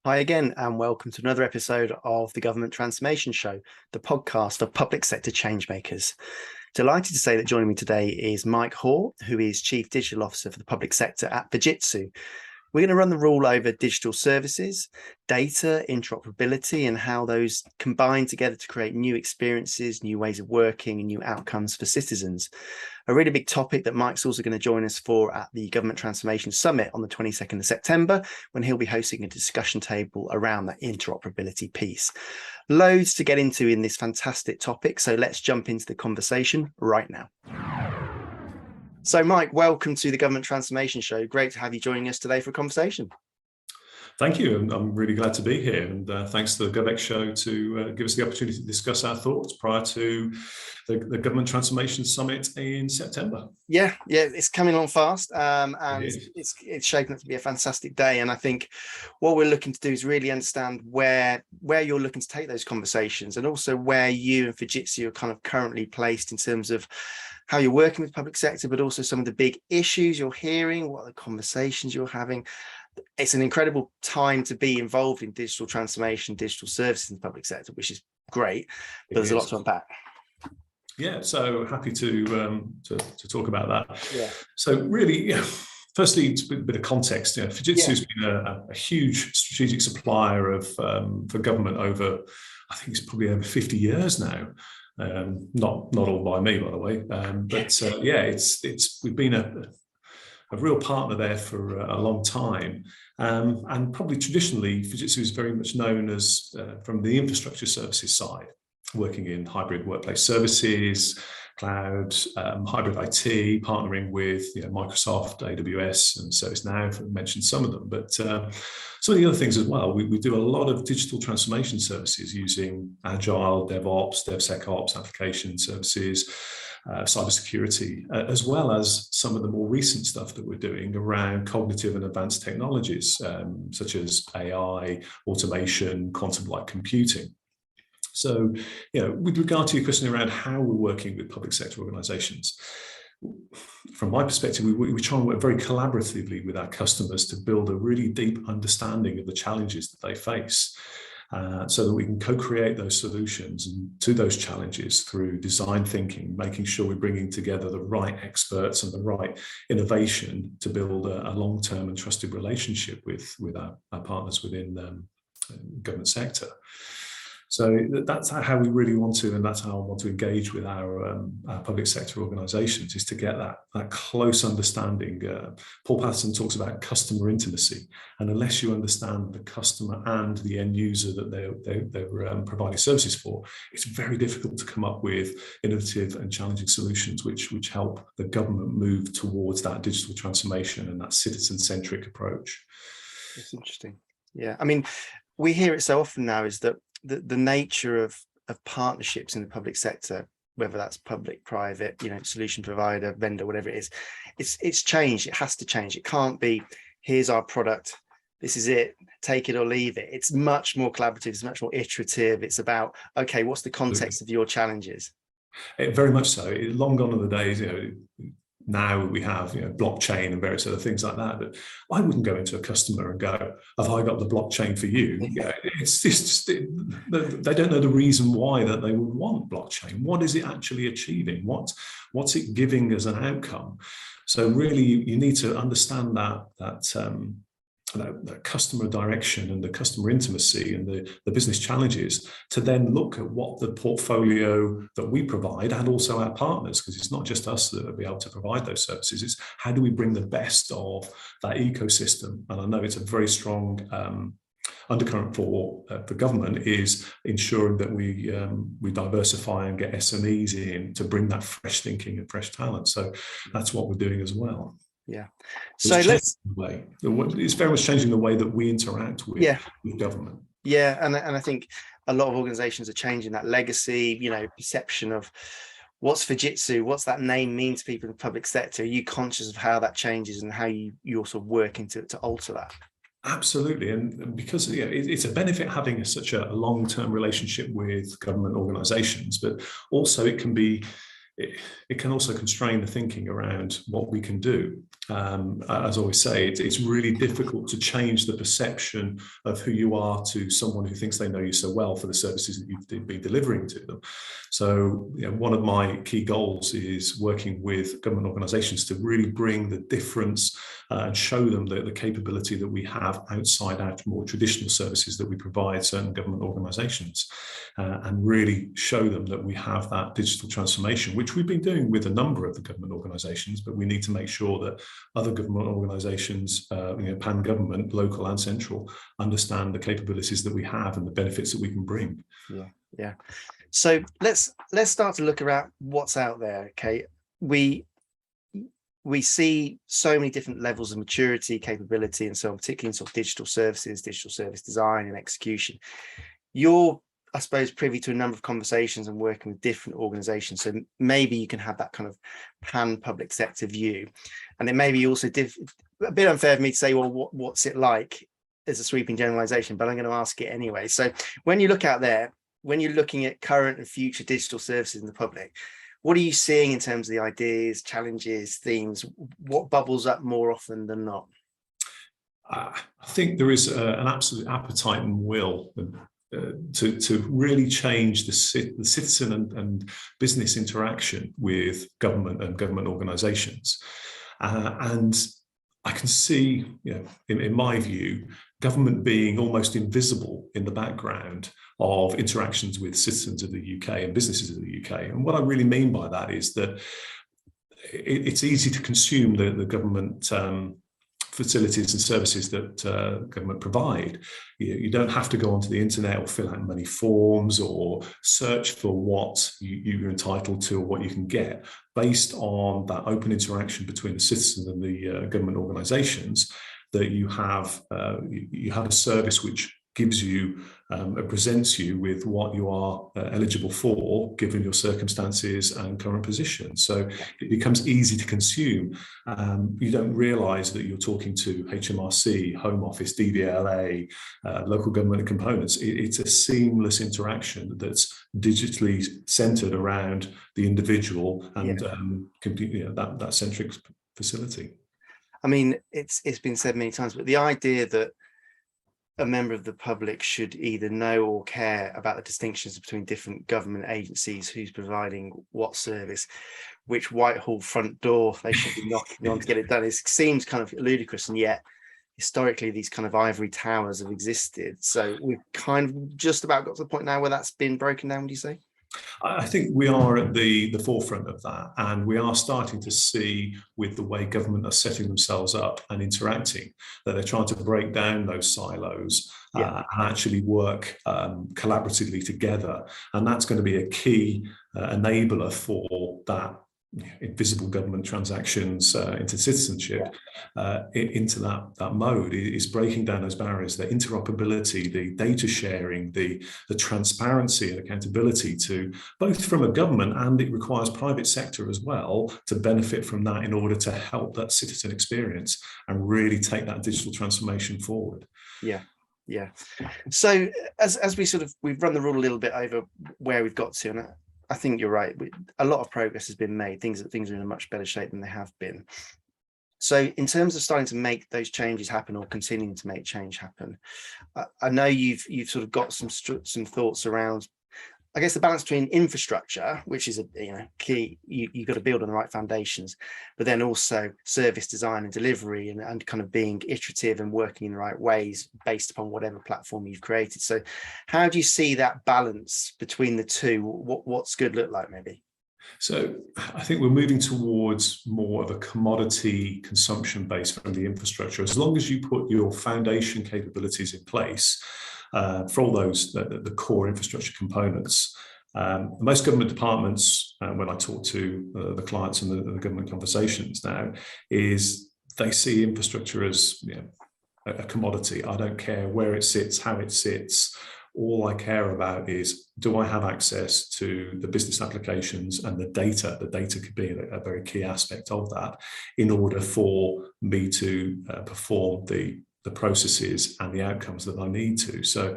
Hi again, and welcome to another episode of the Government Transformation Show, the podcast for public sector changemakers. Delighted to say that joining me today is Mike Hoare, who is Chief Digital Officer for the public sector at Fujitsu. We're going to run the rule over digital services, data, interoperability, and how those combine together to create new experiences, new ways of working, and new outcomes for citizens. A really big topic that Mike's also going to join us for at the Government Transformation Summit on the 22nd of September, when he'll be hosting a discussion table around that interoperability piece. Loads to get into in this fantastic topic, so let's jump into the conversation right now. So, Mike, welcome to the Government Transformation Show. Great to have you joining us today for a conversation. Thank you. I'm really glad to be here. And thanks to the GovX show to give us the opportunity to discuss our thoughts prior to the Government Transformation Summit in September. Yeah, it's coming on fast, and it's shaping up to be a fantastic day. And I think what we're looking to do is really understand where you're looking to take those conversations, and also where you and Fujitsu are kind of currently placed in terms of how you're working with the public sector, but also some of the big issues you're hearing, what are the conversations you're having. It's an incredible time to be involved in digital transformation, digital services in the public sector, which is great, but there's a lot to unpack. Yeah, so happy to talk about that. Yeah. So really, firstly, it's a bit of context. Fujitsu's been a huge strategic supplier of for government over, I think it's probably over 50 years now. Not all by me, by the way, we've been a real partner there for a long time, and probably traditionally Fujitsu is very much known as from the infrastructure services side, working in hybrid workplace services, cloud, hybrid IT, partnering with Microsoft, AWS, and ServiceNow, I mentioned some of them, but some of the other things as well. We do a lot of digital transformation services using Agile, DevOps, DevSecOps, application services, cybersecurity, as well as some of the more recent stuff that we're doing around cognitive and advanced technologies, such as AI, automation, quantum-like computing. So, with regard to your question around how we're working with public sector organisations, from my perspective, we try and work very collaboratively with our customers to build a really deep understanding of the challenges that they face, so that we can co-create those solutions to those challenges through design thinking, making sure we're bringing together the right experts and the right innovation to build a long-term and trusted relationship with our partners within the government sector. So that's how we really want to, and that's how I want to engage with our public sector organisations, is to get that close understanding. Paul Patterson talks about customer intimacy, and unless you understand the customer and the end user that they're providing services for, it's very difficult to come up with innovative and challenging solutions which help the government move towards that digital transformation and that citizen-centric approach. It's interesting. Yeah, I mean, we hear it so often now, is that the nature of partnerships in the public sector, whether that's public, private, solution provider, vendor, whatever it is, it's changed. It has to change. It can't be, here's our product, this is it, take it or leave it. It's much more collaborative. It's much more iterative. It's about, okay, what's the context of your challenges? Very much so. Long gone are the days, now we have blockchain and various other things like that, but I wouldn't go into a customer and go, have I got the blockchain for you? It's just they don't know the reason why that they would want blockchain. What is it actually achieving? What's it giving as an outcome? So really you need to understand that customer direction and the customer intimacy and the business challenges, to then look at what the portfolio that we provide, and also our partners, because it's not just us that will be able to provide those services, it's how do we bring the best of that ecosystem. And I know it's a very strong undercurrent for government, is ensuring that we diversify and get SMEs in to bring that fresh thinking and fresh talent. So that's what we're doing as well. Yeah. So it's very much changing the way that we interact with government. Yeah, and I think a lot of organizations are changing that legacy, perception of what's Fujitsu, what's that name mean to people in the public sector. Are you conscious of how that changes and how you're sort of working to alter that? Absolutely, and because it's a benefit having such a long-term relationship with government organisations, but also it can be it can also constrain the thinking around what we can do. As I always say, it's really difficult to change the perception of who you are to someone who thinks they know you so well for the services that you've been delivering to them. So, one of my key goals is working with government organisations to really bring the difference and show them the capability that we have outside our more traditional services that we provide certain government organisations, and really show them that we have that digital transformation, which we've been doing with a number of the government organisations, but we need to make sure that other government organisations, pan-government, local and central, understand the capabilities that we have and the benefits that we can bring. Yeah. So let's start to look around what's out there. Okay, we see so many different levels of maturity, capability, and so on, particularly in sort of digital services, digital service design and execution. You're, I suppose, privy to a number of conversations and working with different organizations. So maybe you can have that kind of pan public sector view. And it may be also a bit unfair for me to say, well, what's it like as a sweeping generalization, but I'm going to ask it anyway. So when you look out there, when you're looking at current and future digital services in the public, what are you seeing in terms of the ideas, challenges, themes? What bubbles up more often than not? I think there is an absolute appetite and will to really change the citizen and business interaction with government and government organisations. And I can see, in my view, government being almost invisible in the background of interactions with citizens of the UK and businesses of the UK. And what I really mean by that is that it's easy to consume the government facilities and services that government provide. You don't have to go onto the internet or fill out many forms or search for what you're entitled to or what you can get. Based on that open interaction between the citizens and the government organisations, that you have a service which gives you presents you with what you are eligible for given your circumstances and current position. So it becomes easy to consume. You don't realise that you're talking to HMRC, Home Office, DVLA, local government components. It's a seamless interaction that's digitally centred around the individual and that centric facility. I mean, it's been said many times, but the idea that a member of the public should either know or care about the distinctions between different government agencies, who's providing what service, which Whitehall front door they should be knocking on to get it done, it seems kind of ludicrous. And yet historically these kind of ivory towers have existed, so we've kind of just about got to the point now where that's been broken down, would you say? I think we are at the forefront of that, and we are starting to see, with the way government are setting themselves up and interacting, that they're trying to break down those silos and actually work collaboratively together. And that's going to be a key enabler for that invisible government transactions into citizenship, into that mode, is breaking down those barriers, the interoperability, the data sharing, the transparency and accountability, to both from a government, and it requires private sector as well to benefit from that in order to help that citizen experience and really take that digital transformation forward. Yeah. So as we've run the rule a little bit over where we've got to, and I think you're right. A lot of progress has been made. Things are in a much better shape than they have been. So in terms of starting to make those changes happen, or continuing to make change happen, I know you've sort of got some thoughts around, I guess, the balance between infrastructure, which is a key. You've got to build on the right foundations, but then also service design and delivery, and kind of being iterative and working in the right ways based upon whatever platform you've created. So how do you see that balance between the two? What's good look like, maybe? So I think we're moving towards more of a commodity consumption base from the infrastructure. As long as you put your foundation capabilities in place, for all those, the core infrastructure components. Most government departments, when I talk to the clients and the government conversations now, is they see infrastructure as a commodity. I don't care where it sits, how it sits. All I care about is, do I have access to the business applications and the data? The data could be a very key aspect of that in order for me to perform the processes and the outcomes that I need to. So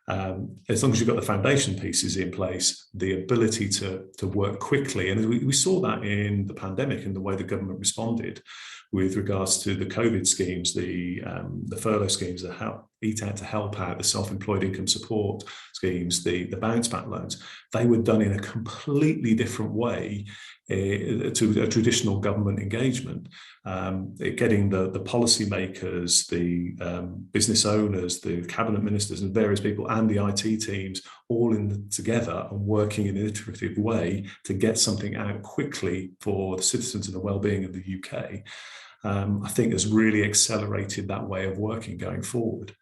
as long as you've got the foundation pieces in place, the ability to work quickly. And we saw that in the pandemic and the way the government responded with regards to the COVID schemes, the furlough schemes, the Eat Out to Help Out, the self-employed income support schemes, the bounce back loans. They were done in a completely different way to a traditional government engagement, getting the policymakers, the business owners, the cabinet ministers and various people and the IT teams all together and working in an iterative way to get something out quickly for the citizens and the well-being of the UK, I think has really accelerated that way of working going forward,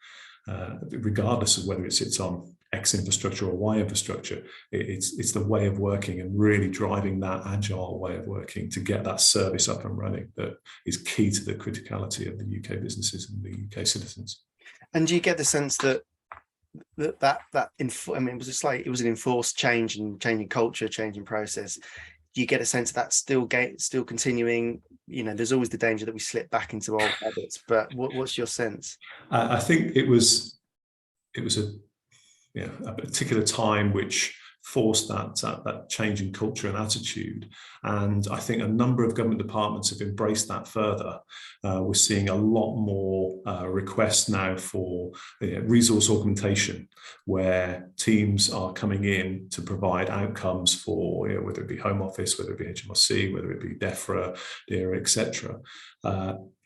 regardless of whether it sits on X infrastructure or Y infrastructure. It's the way of working and really driving that agile way of working to get that service up and running that is key to the criticality of the UK businesses and the UK citizens. And do you get the sense that I mean, it was an enforced change and changing culture, changing process? Do you get a sense that still continuing? You know, there's always the danger that we slip back into old habits, but what's your sense? I think it was a particular time which forced that change in culture and attitude. And I think a number of government departments have embraced that further. We're seeing a lot more requests now for resource augmentation, where teams are coming in to provide outcomes for, whether it be Home Office, whether it be HMRC, whether it be DEFRA, DERA, etc.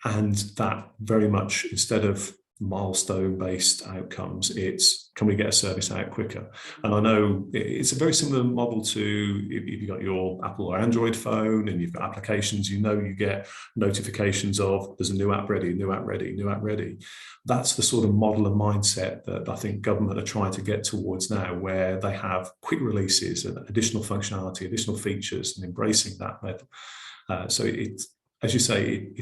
And that very much, instead of milestone-based outcomes, it's can we get a service out quicker? And I know it's a very similar model to if you've got your Apple or Android phone and you've got applications, you get notifications of there's a new app ready, new app ready, new app ready. That's the sort of model and mindset that I think government are trying to get towards now, where they have quick releases and additional functionality, additional features, and embracing that method. So it's, as you say,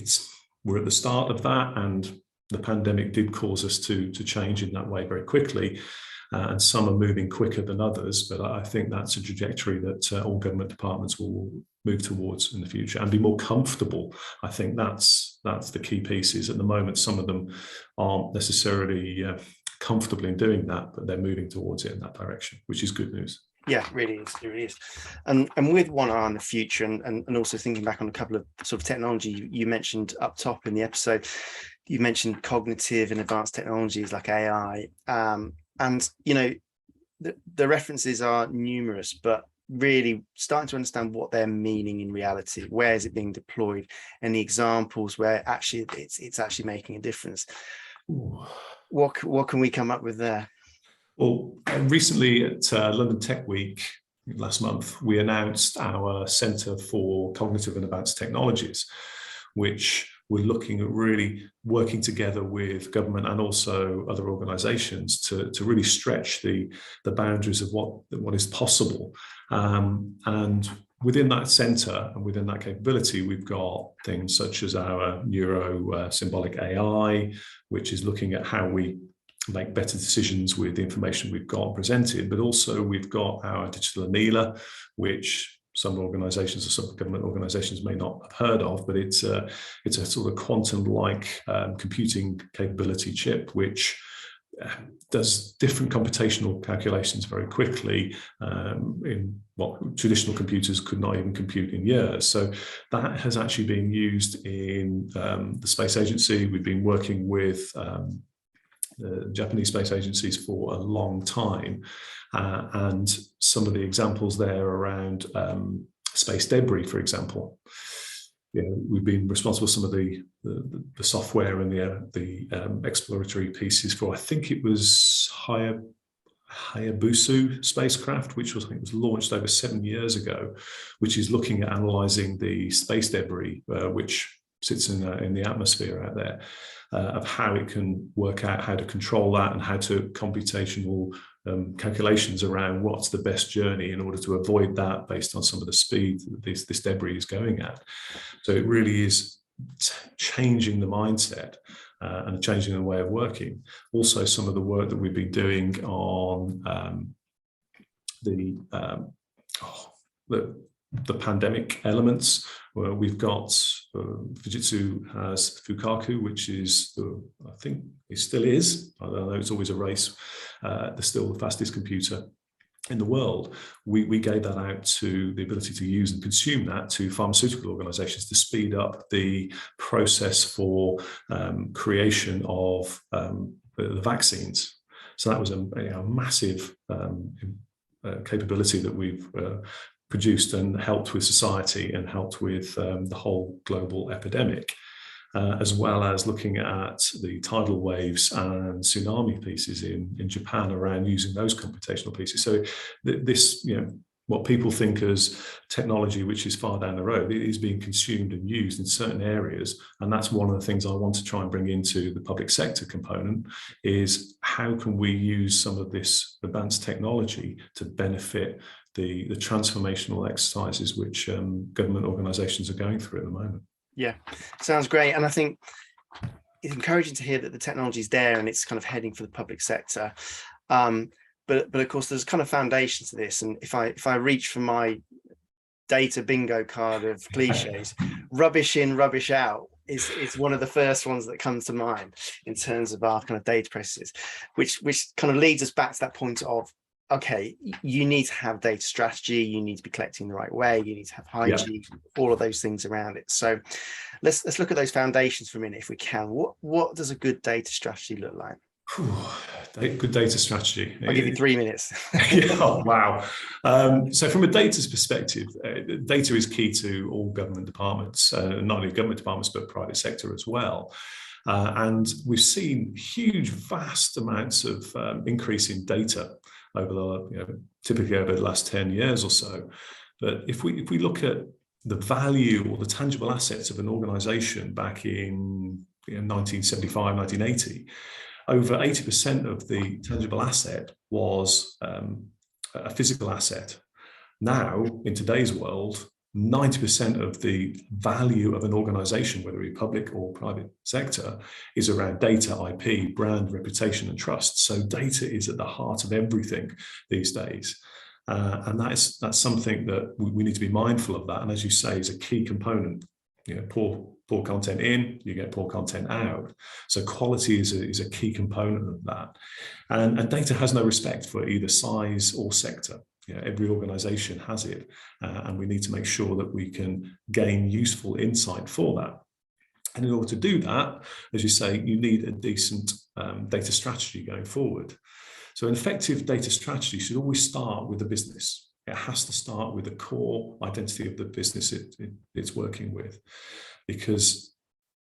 we're at the start of that, and the pandemic did cause us to change in that way very quickly, and some are moving quicker than others. But I think that's a trajectory that all government departments will move towards in the future and be more comfortable. I think that's the key pieces. At the moment, some of them aren't necessarily comfortable in doing that, but they're moving towards it in that direction, which is good news. Yeah, it really is. And with one eye on the future, and also thinking back on a couple of sort of technology you mentioned up top in the episode, you mentioned cognitive and advanced technologies like AI, and the references are numerous, but really starting to understand what they're meaning in reality. Where is it being deployed? And the examples where actually it's actually making a difference. Ooh. What can we come up with there? Well, recently at London Tech Week last month, we announced our Centre for Cognitive and Advanced Technologies, which we're looking at really working together with government and also other organisations to really stretch the boundaries of what is possible. And within that centre and within that capability, we've got things such as our neuro-symbolic AI, which is looking at how we make better decisions with the information we've got presented, but also we've got our digital annealer, which some organisations or some government organisations may not have heard of, but it's a sort of quantum-like computing capability chip, which does different computational calculations very quickly in what traditional computers could not even compute in years. So that has actually been used in the Space Agency. We've been working with the Japanese space agencies for a long time, and some of the examples there around space debris, for example. We've been responsible for some of the software and the exploratory pieces for, I think it was Hayabusa spacecraft, which was launched over 7 years ago, which is looking at analysing the space debris which sits in the atmosphere out there, of how it can work out how to control that and how to computational calculations around what's the best journey in order to avoid that based on some of the speed that this debris is going at. So it really is changing the mindset and changing the way of working. Also, some of the work that we've been doing on the pandemic elements, where we've got Fujitsu has Fukaku, which is, I think it still is, I don't know, it's always a race, still the fastest computer in the world. We gave that out to the ability to use and consume that to pharmaceutical organizations to speed up the process for creation of the vaccines. So that was a massive capability that we've produced and helped with society and helped with the whole global epidemic, as well as looking at the tidal waves and tsunami pieces in Japan around using those computational pieces. So this, what people think as technology, which is far down the road, it is being consumed and used in certain areas. And that's one of the things I want to try and bring into the public sector component, is how can we use some of this advanced technology to benefit the transformational exercises which government organizations are going through at the moment. Yeah, sounds great. And I think it's encouraging to hear that the technology is there and it's kind of heading for the public sector. But of course, there's kind of foundations to this. And if I reach for my data bingo card of cliches, rubbish in, rubbish out is one of the first ones that comes to mind in terms of our kind of data processes, which kind of leads us back to that point of, okay, you need to have data strategy, you need to be collecting the right way, you need to have hygiene, all of those things around it. So let's look at those foundations for a minute if we can. What does a good data strategy look like? Good data strategy. I'll give you 3 minutes. Oh, wow. So from a data's perspective, data is key to all government departments, not only government departments, but private sector as well. And we've seen huge, vast amounts of increase in data over the, typically over the last 10 years or so. But if we look at the value or the tangible assets of an organization back in 1975, 1980, over 80% of the tangible asset was a physical asset. Now, in today's world, 90% of the value of an organization, whether it be public or private sector, is around data, IP, brand, reputation, and trust. So data is at the heart of everything these days. And that's something that we need to be mindful of that. And as you say, is a key component. Poor content in, you get poor content out. So quality is a key component of that. And data has no respect for either size or sector. Every organization has it, and we need to make sure that we can gain useful insight for that. And in order to do that, as you say, you need a decent data strategy going forward. So an effective data strategy should always start with the business. It has to start with the core identity of the business it's working with, because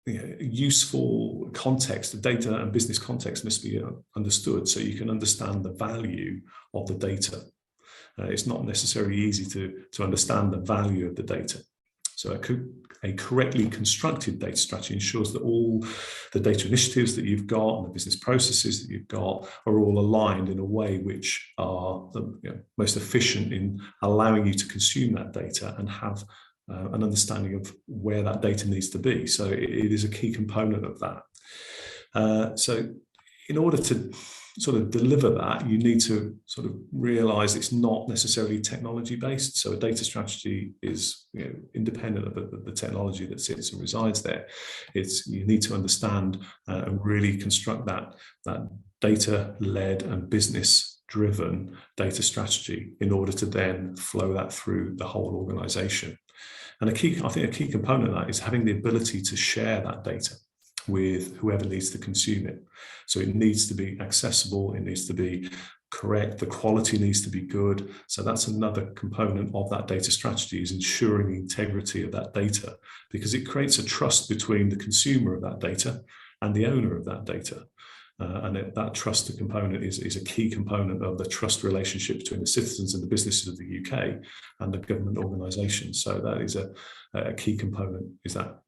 useful context, the data and business context must be understood so you can understand the value of the data. It's not necessarily easy to understand the value of the data. So a correctly constructed data strategy ensures that all the data initiatives that you've got and the business processes that you've got are all aligned in a way which are the most efficient in allowing you to consume that data and have an understanding of where that data needs to be. So it is a key component of that. So in order to sort of deliver that, you need to sort of realize it's not necessarily technology based. So a data strategy is independent of the technology that sits and resides there. You need to understand and really construct that data-led and business-driven data strategy in order to then flow that through the whole organization. And I think a key component of that is having the ability to share that data with whoever needs to consume it. So it needs to be accessible, it needs to be correct, the quality needs to be good. So that's another component of that data strategy, is ensuring the integrity of that data, because it creates a trust between the consumer of that data and the owner of that data. And that trust component is a key component of the trust relationship between the citizens and the businesses of the UK and the government organisations. So that is a key component, is that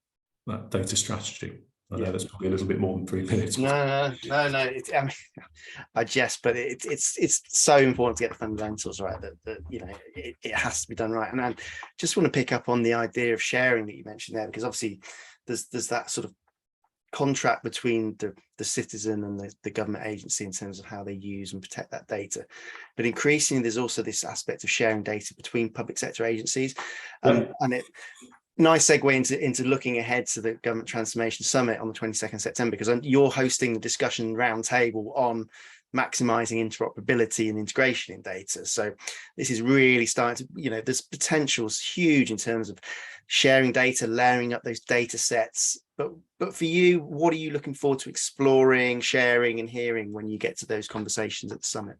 data strategy. I know that's probably a little bit more than 3 minutes. No. I jest, but it's so important to get the fundamentals right that it has to be done right. And I just want to pick up on the idea of sharing that you mentioned there, because obviously there's that sort of contract between the citizen and the government agency in terms of how they use and protect that data. But increasingly, there's also this aspect of sharing data between public sector agencies, and nice segue into looking ahead to the Government Transformation Summit on the 22nd September, because you're hosting the discussion roundtable on maximising interoperability and integration in data. So this is really starting to, this potential is huge in terms of sharing data, layering up those data sets. But for you, what are you looking forward to exploring, sharing and hearing when you get to those conversations at the summit?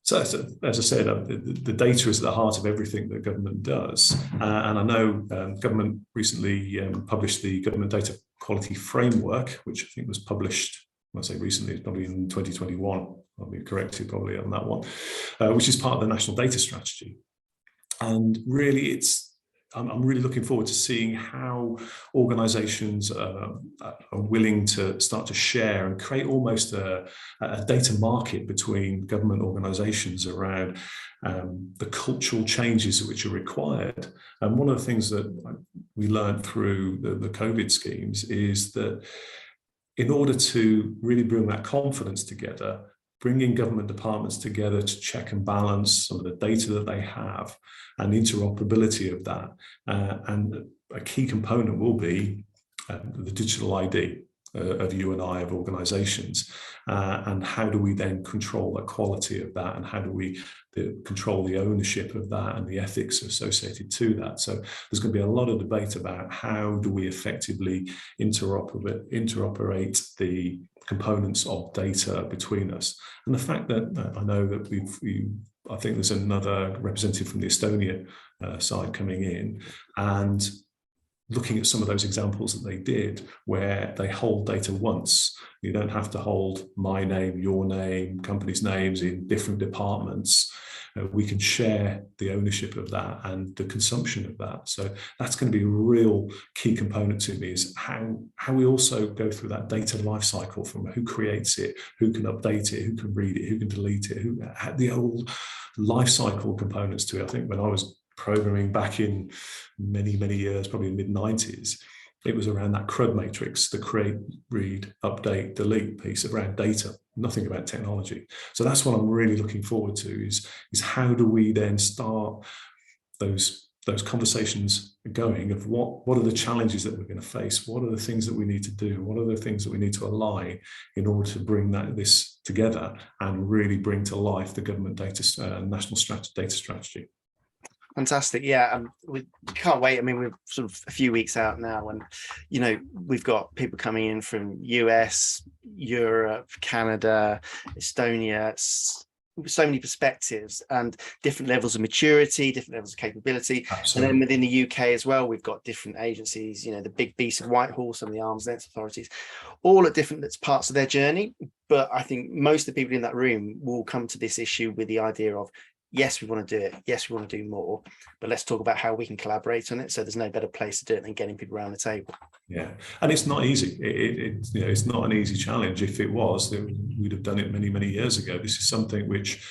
So, as I said, the data is at the heart of everything that government does. And I know government recently published the Government Data Quality Framework, which I think was published, when I say recently, it's probably in 2021. I'll be corrected probably on that one, which is part of the National Data Strategy. And really, I'm really looking forward to seeing how organisations are willing to start to share and create almost a data market between government organisations around the cultural changes which are required. And one of the things that we learned through the COVID schemes is that in order to really bring that confidence together, bringing government departments together to check and balance some of the data that they have and interoperability of that. And a key component will be the digital ID of you and I, of organisations. And how do we then control the quality of that, and how do we control the ownership of that and the ethics associated to that? So there's going to be a lot of debate about how do we effectively interoperate the components of data between us. And the fact that I know that I think there's another representative from the Estonia side coming in and looking at some of those examples that they did where they hold data once. You don't have to hold my name, your name, companies' names in different departments. We can share the ownership of that and the consumption of that. So that's going to be a real key component to me, is how we also go through that data life cycle, from who creates it, who can update it, who can read it, who can delete it, who had the old life cycle components to it. I think when I was programming back in many years, probably mid-90s, it was around that CRUD matrix, the create, read, update, delete piece around data, nothing about technology. So that's what I'm really looking forward to, is how do we then start those conversations going of what are the challenges that we're going to face, what are the things that we need to do, what are the things that we need to align in order to bring this together and really bring to life the government national data strategy. Fantastic. Yeah, we can't wait. I mean, we're sort of a few weeks out now, and we've got people coming in from US, Europe, Canada, Estonia, so many perspectives and different levels of maturity, different levels of capability. Absolutely. And then within the UK as well, we've got different agencies, the big beast of Whitehall, some of the arm's length authorities, all at different parts of their journey. But I think most of the people in that room will come to this issue with the idea of, yes, we want to do it. Yes, we want to do more, but let's talk about how we can collaborate on it. So there's no better place to do it than getting people around the table. Yeah, and it's not easy. It's not an easy challenge. If it was, we'd have done it many years ago. This is something which,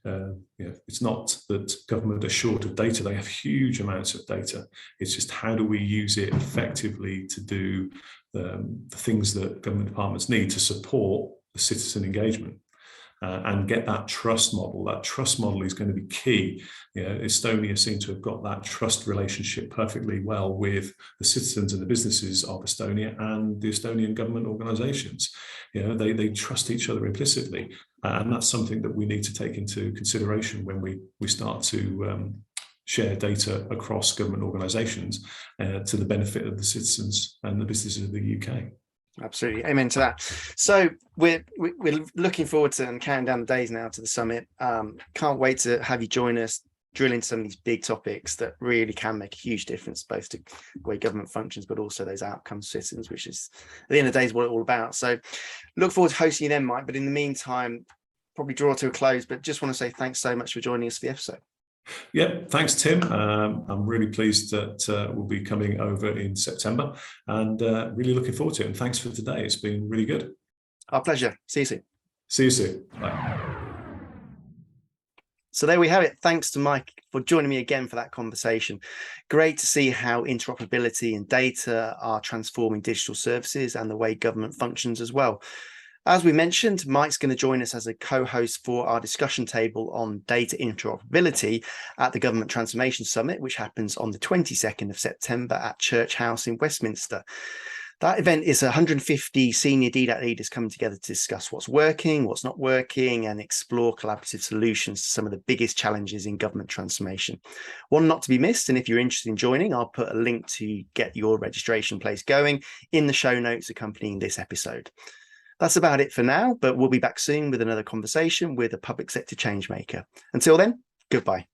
it's not that government are short of data. They have huge amounts of data. It's just how do we use it effectively to do the things that government departments need to support the citizen engagement. And get that trust model. That trust model is going to be key. Estonia seemed to have got that trust relationship perfectly well with the citizens and the businesses of Estonia and the Estonian government organisations. They trust each other implicitly, and that's something that we need to take into consideration when we start to share data across government organisations to the benefit of the citizens and the businesses of the UK. Absolutely, amen to that. So we're looking forward to and counting down the days now to the summit. Can't wait to have you join us, drill into some of these big topics that really can make a huge difference, both to the way government functions, but also those outcomes for citizens, which is at the end of the day is what it's all about. So look forward to hosting you then, Mike. But in the meantime, probably draw to a close. But just want to say thanks so much for joining us for the episode. Yeah, thanks, Tim. I'm really pleased that we'll be coming over in September, and really looking forward to it. And thanks for today. It's been really good. Our pleasure. See you soon. See you soon. Bye. So there we have it. Thanks to Mike for joining me again for that conversation. Great to see how interoperability and data are transforming digital services and the way government functions as well. As we mentioned, Mike's going to join us as a co-host for our discussion table on data interoperability at the Government Transformation Summit, which happens on the 22nd of September at Church House in Westminster. That event is 150 senior DDAT leaders coming together to discuss what's working, what's not working, and explore collaborative solutions to some of the biggest challenges in government transformation. One not to be missed, and if you're interested in joining, I'll put a link to get your registration place going in the show notes accompanying this episode. That's about it for now, but we'll be back soon with another conversation with a public sector changemaker. Until then, goodbye.